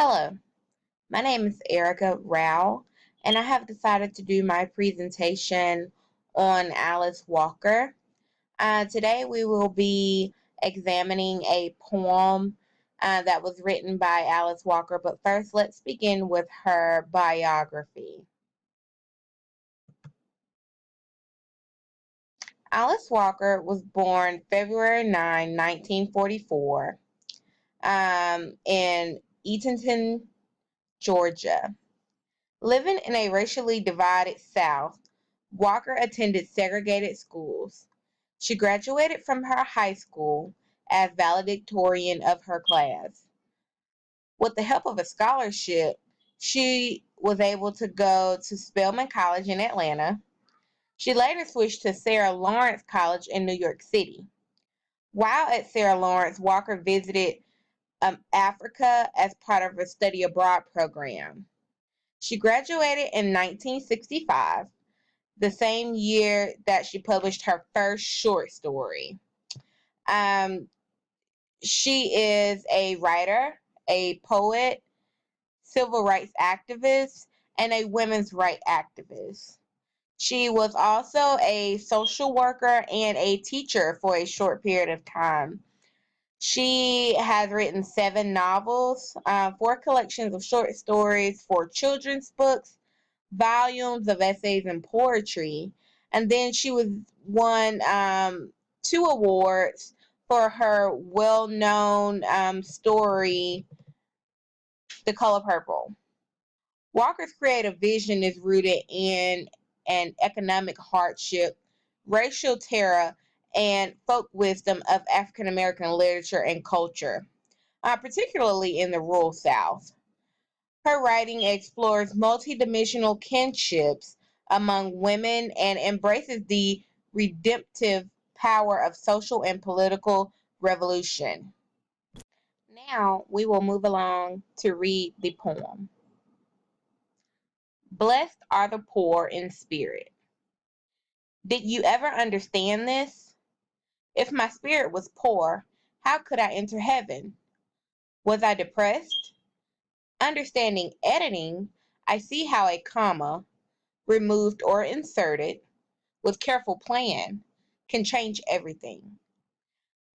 Hello, my name is Erica Rao, and I have decided to do my presentation on Alice Walker. Today we will be examining a poem that was written by Alice Walker, but first let's begin with her biography. Alice Walker was born February 9, 1944, in Eatonton, Georgia. Living in a racially divided South, Walker attended segregated schools. She graduated from her high school as valedictorian of her class. With the help of a scholarship, she was able to go to Spelman College in Atlanta. She later switched to Sarah Lawrence College in New York City. While at Sarah Lawrence, Walker visited Africa as part of her study abroad program. She graduated in 1965, the same year that she published her first short story. Um, she is a writer, a poet, civil rights activist, and a women's rights activist. She was also a social worker and a teacher for a short period of time. She has written 7 novels, 4 collections of short stories, 4 children's books, volumes of essays and poetry, and then she was won 2 awards for her well-known story, The Color Purple. Walker's creative vision is rooted in an economic hardship, racial terror, and folk wisdom of African American literature and culture, particularly in the rural South. Her writing explores multidimensional kinships among women and embraces the redemptive power of social and political revolution. Now we will move along to read the poem. Blessed are the poor in spirit. Did you ever understand this? If my spirit was poor, how could I enter heaven? Was I depressed? Understanding editing, I see how a comma, removed or inserted, with careful plan, can change everything.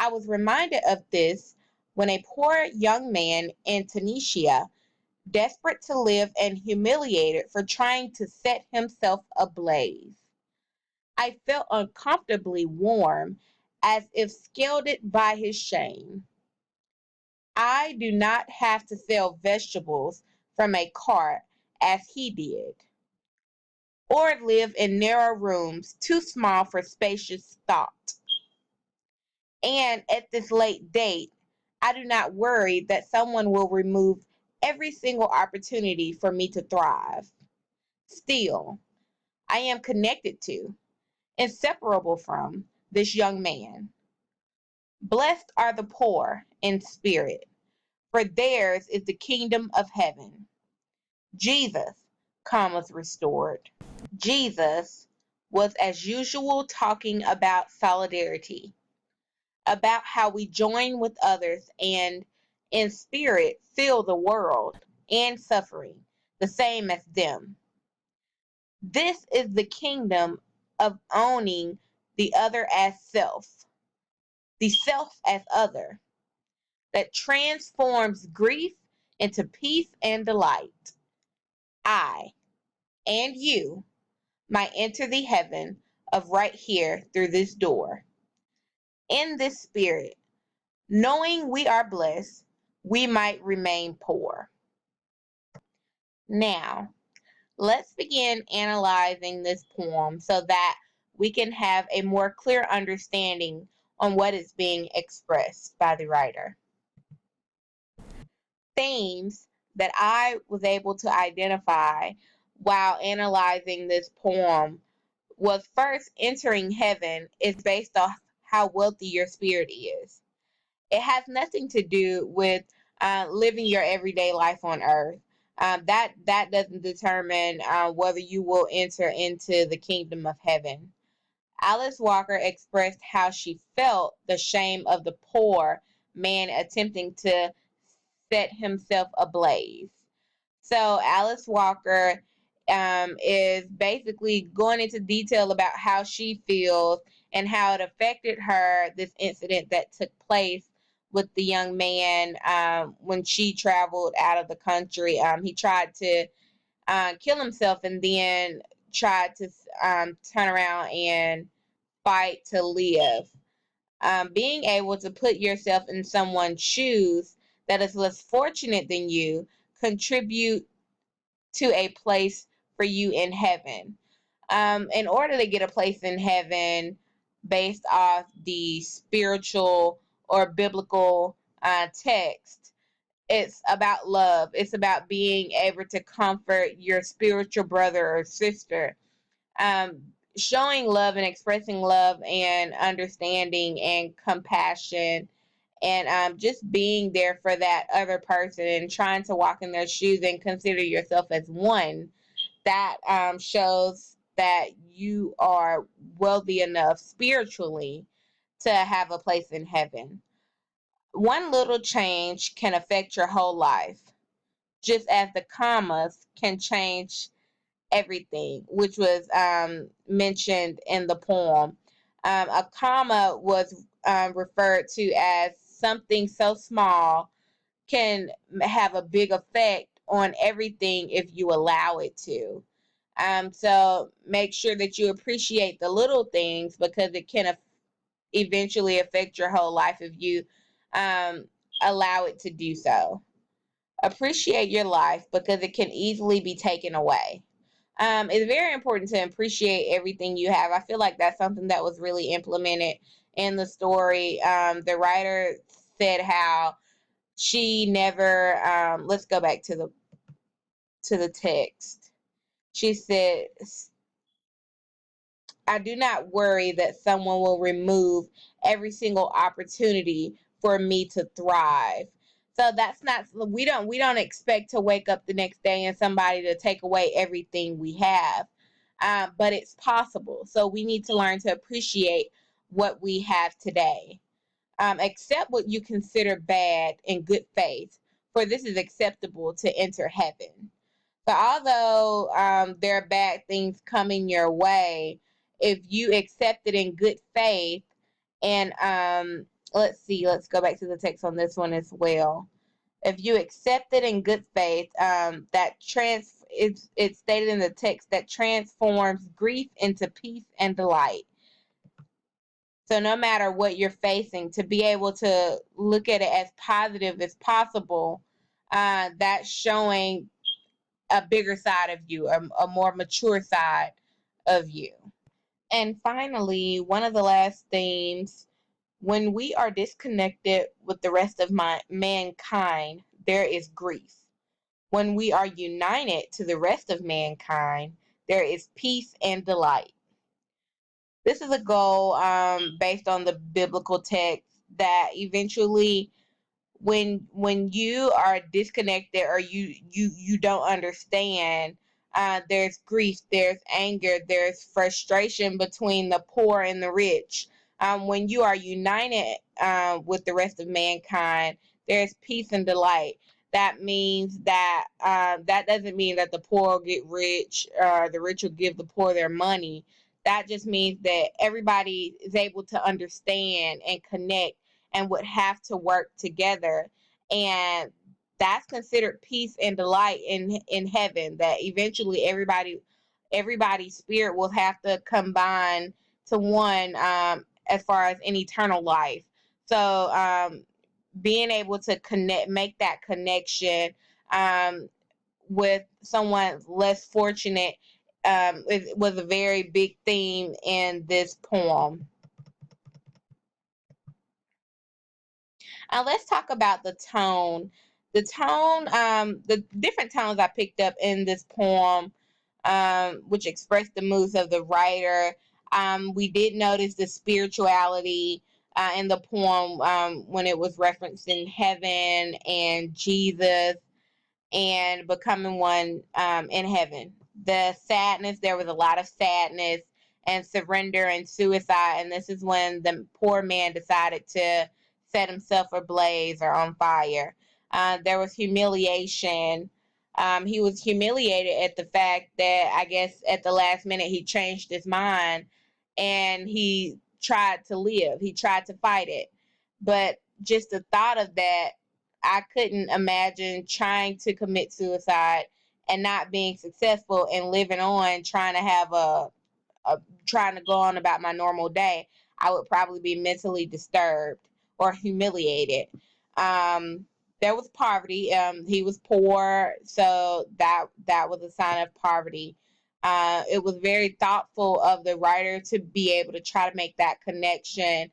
I was reminded of this when a poor young man in Tunisia, desperate to live and humiliated for trying to set himself ablaze. I felt uncomfortably warm, as if scalded by his shame. I do not have to sell vegetables from a cart as he did, or live in narrow rooms too small for spacious thought. And at this late date, I do not worry that someone will remove every single opportunity for me to thrive. Still, I am connected to, inseparable from, this young man. Blessed are the poor in spirit, for theirs is the kingdom of heaven. Jesus, commas restored. Jesus was as usual talking about solidarity, about how we join with others and in spirit feel the world and suffering the same as them. This is the kingdom of owning the other as self, the self as other, that transforms grief into peace and delight. I and you might enter the heaven of right here through this door. In this spirit, knowing we are blessed, we might remain poor. Now, let's begin analyzing this poem so that we can have a more clear understanding on what is being expressed by the writer. Themes that I was able to identify while analyzing this poem was first, entering heaven is based off how wealthy your spirit is. It has nothing to do with living your everyday life on earth. That doesn't determine whether you will enter into the kingdom of heaven. Alice Walker expressed how she felt the shame of the poor man attempting to set himself ablaze. So Alice Walker is basically going into detail about how she feels and how it affected her, this incident that took place with the young man when she traveled out of the country. He tried to kill himself and then tried to turn around and fight to live. Being able to put yourself in someone's shoes that is less fortunate than you contribute to a place for you in heaven. In order to get a place in heaven based off the spiritual or biblical text, it's about love. It's about being able to comfort your spiritual brother or sister. Showing love and expressing love and understanding and compassion and just being there for that other person and trying to walk in their shoes and consider yourself as one, that shows that you are wealthy enough spiritually to have a place in heaven. One little change can affect your whole life, just as the commas can change everything, which was mentioned in the poem. A comma was referred to as something so small can have a big effect on everything if you allow it to. So make sure that you appreciate the little things because it can eventually affect your whole life if you um, allow it to do so. Appreciate your life because it can easily be taken away. It's very important to appreciate everything you have. I feel like that's something that was really implemented in the story. The writer said how she never. Let's go back to the text. She said, "I do not worry that someone will remove every single opportunity for me to thrive." So that's not, we don't expect to wake up the next day and somebody to take away everything we have. But it's possible. So we need to learn to appreciate what we have today. Accept what you consider bad in good faith, for this is acceptable to enter heaven. So although there are bad things coming your way, if you accept it in good faith, and let's see, let's go back to the text on this one as well. If you accept it in good faith, it's stated in the text that transforms grief into peace and delight. So no matter what you're facing, to be able to look at it as positive as possible, that's showing a bigger side of you, a more mature side of you. And finally, one of the last themes, when we are disconnected with the rest of mankind, there is grief. When we are united to the rest of mankind, there is peace and delight. This is a goal based on the biblical text that eventually when you are disconnected or you don't understand, there's grief, there's anger, there's frustration between the poor and the rich. When you are united with the rest of mankind, there's peace and delight. That means that that doesn't mean that the poor will get rich or the rich will give the poor their money. That just means that everybody is able to understand and connect and would have to work together. And that's considered peace and delight in heaven, that eventually everybody's spirit will have to combine to one, as far as an eternal life. So being able to make that connection with someone less fortunate was a very big theme in this poem. Let's talk about the tone. The different tones I picked up in this poem, which expressed the moods of the writer. We did notice the spirituality in the poem when it was referencing heaven and Jesus and becoming one in heaven. The sadness, there was a lot of sadness and surrender and suicide, and this is when the poor man decided to set himself ablaze or on fire. There was humiliation. He was humiliated at the fact that I guess at the last minute he changed his mind and he tried to live. He tried to fight it. But just the thought of that, I couldn't imagine trying to commit suicide and not being successful and living on trying to have trying to go on about my normal day. I would probably be mentally disturbed or humiliated. Um, there was poverty. He was poor, so that was a sign of poverty. It was very thoughtful of the writer to be able to try to make that connection.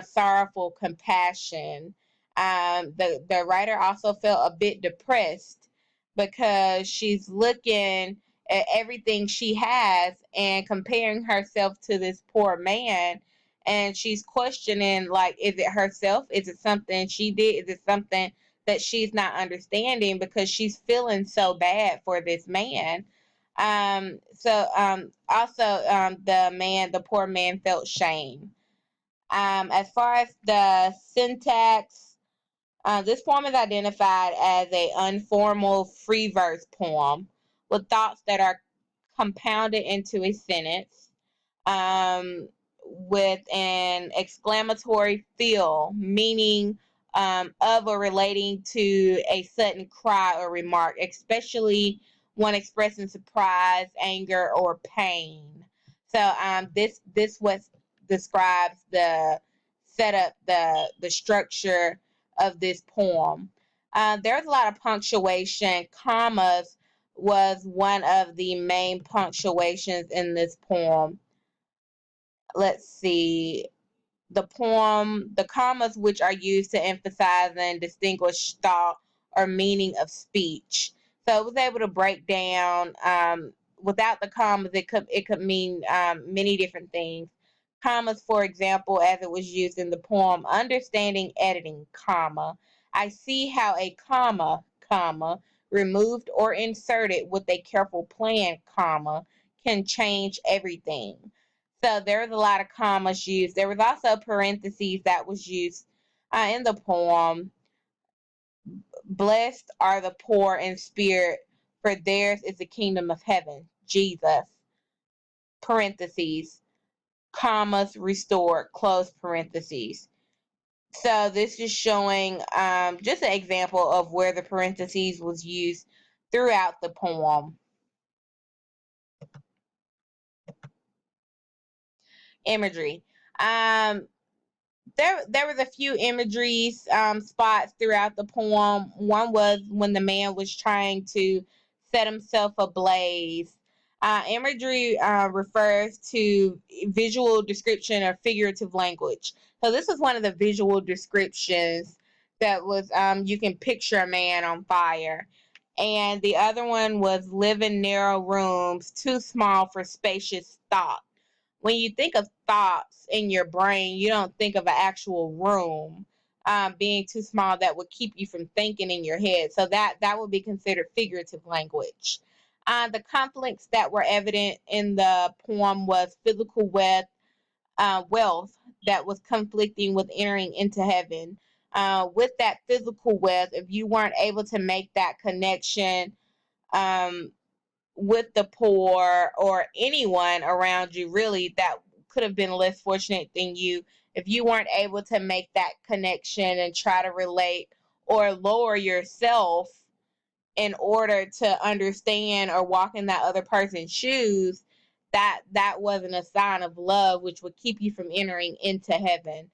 Sorrowful compassion. The writer also felt a bit depressed because she's looking at everything she has and comparing herself to this poor man, and she's questioning, like, is it herself, is it something she did, is it something that she's not understanding, because she's feeling so bad for this man. The poor man felt shame. As far as the syntax, this poem is identified as a informal free verse poem with thoughts that are compounded into a sentence, with an exclamatory feel, meaning of or relating to a sudden cry or remark, especially when expressing surprise, anger, or pain. So this what describes the setup, the structure of this poem. There's a lot of punctuation. Commas was one of the main punctuations in this poem. Let's see. The commas which are used to emphasize and distinguish thought or meaning of speech. So it was able to break down. Without the commas, it could mean many different things. Commas, for example, as it was used in the poem, understanding editing, comma. I see how a comma, removed or inserted with a careful plan, comma, can change everything. So there was a lot of commas used. There was also parentheses that was used in the poem. Blessed are the poor in spirit, for theirs is the kingdom of heaven. Jesus. Parentheses. Commas restored. Close parentheses. So this is showing just an example of where the parentheses was used throughout the poem. Imagery. There was a few imageries spots throughout the poem. One was when the man was trying to set himself ablaze. Imagery refers to visual description or figurative language. So this is one of the visual descriptions that was you can picture a man on fire. And the other one was live in narrow rooms, too small for spacious thought. When you think of thoughts in your brain, you don't think of an actual room being too small that would keep you from thinking in your head. So that would be considered figurative language. The conflicts that were evident in the poem was physical wealth that was conflicting with entering into heaven. With that physical wealth, if you weren't able to make that connection, um, with the poor or anyone around you really that could have been less fortunate than you, if you weren't able to make that connection and try to relate or lower yourself in order to understand or walk in that other person's shoes, that wasn't a sign of love, which would keep you from entering into heaven.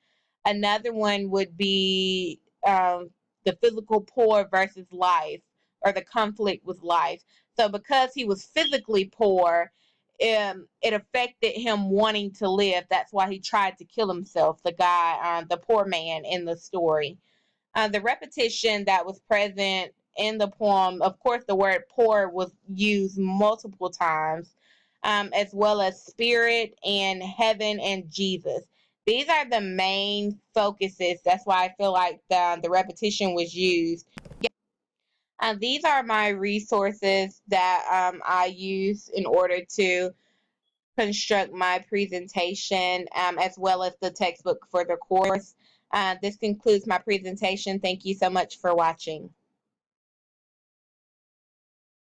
Another one would be the physical poor versus life, or the conflict with life. So because he was physically poor, it affected him wanting to live. That's why he tried to kill himself, the guy, the poor man in the story. The repetition that was present in the poem, of course, the word poor was used multiple times, as well as spirit and heaven and Jesus. These are the main focuses. That's why I feel like the repetition was used. These are my resources that I use in order to construct my presentation, as well as the textbook for the course. This concludes my presentation. Thank you so much for watching.